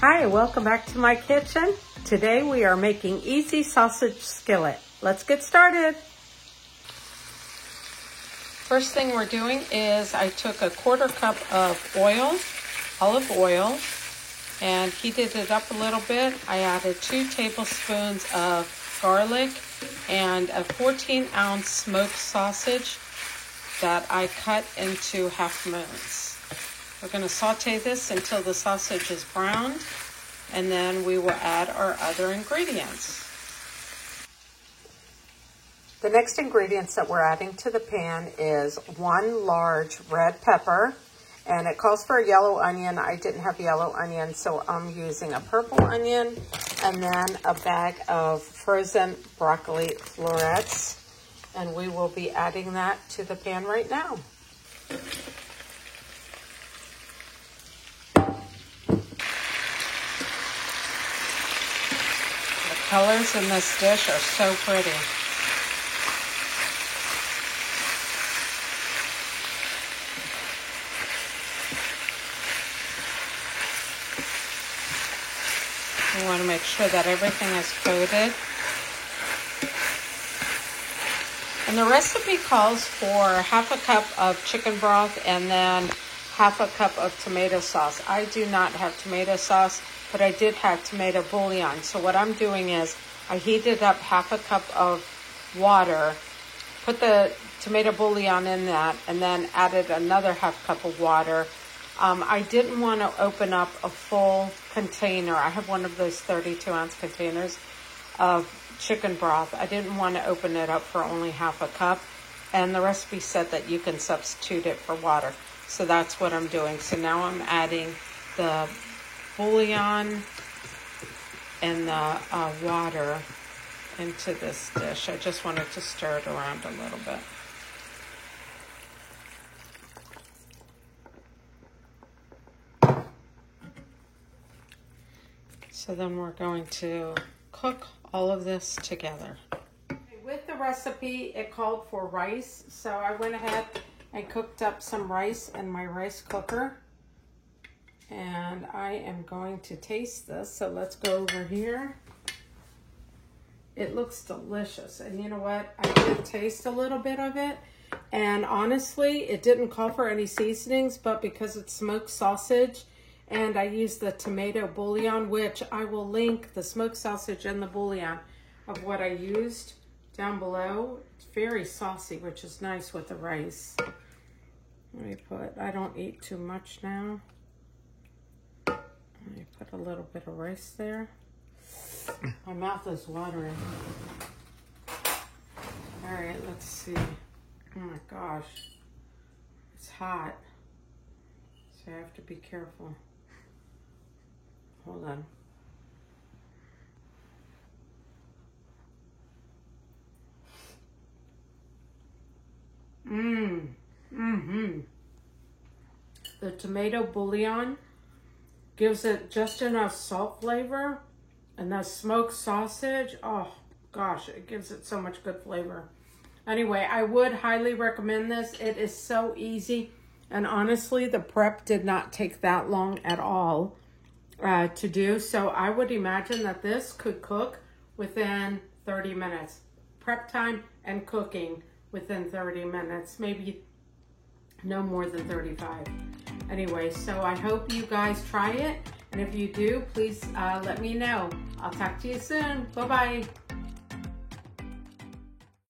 Hi, welcome back to my kitchen. Today we are making easy sausage skillet. Let's get started. First thing we're doing is I took a 1/4 cup of oil, olive oil, and heated it up a little bit. I added 2 tablespoons of garlic and a 14-ounce smoked sausage that I cut into half moons. We're going to saute this until the sausage is browned, and then we will add our other ingredients. The next ingredients that we're adding to the pan is 1 large red pepper, and it calls for a yellow onion. I didn't have yellow onion, so I'm using a purple onion, and then a bag of frozen broccoli florets, and we will be adding that to the pan right now. The colors in this dish are so pretty. We want to make sure that everything is coated. And the recipe calls for 1/2 cup of chicken broth and then 1/2 cup of tomato sauce. I do not have tomato sauce, but I did have tomato bouillon. So what I'm doing is I heated up 1/2 cup of water, put the tomato bouillon in that, and then added another 1/2 cup of water. I didn't want to open up a full container. I have one of those 32-ounce containers of chicken broth. I didn't want to open it up for only 1/2 cup, and the recipe said that you can substitute it for water. So that's what I'm doing. So now I'm adding the bouillon and the water into this dish. I just wanted to stir it around a little bit. So then we're going to cook all of this together. With the recipe, it called for rice, so I went ahead and cooked up some rice in my rice cooker. And I am going to taste this, so let's go over here. It looks delicious, and you know what? I did taste a little bit of it, and honestly, it didn't call for any seasonings, but because it's smoked sausage, and I used the tomato bouillon, which I will link the smoked sausage and the bouillon of what I used down below. It's very saucy, which is nice with the rice. Let me put, I don't eat too much now. Let me put a little bit of rice there. My mouth is watering. All right, let's see. Oh my gosh, it's hot, so I have to be careful. Hold on. The tomato bouillon gives it just enough salt flavor, and that smoked sausage, oh gosh, it gives it so much good flavor. Anyway, I would highly recommend this. It is so easy, and honestly, the prep did not take that long at all to do. So I would imagine that this could cook within 30 minutes. Prep time and cooking within 30 minutes, maybe no more than 35. Anyway, so I hope you guys try it. And if you do, please let me know. I'll talk to you soon. Bye-bye.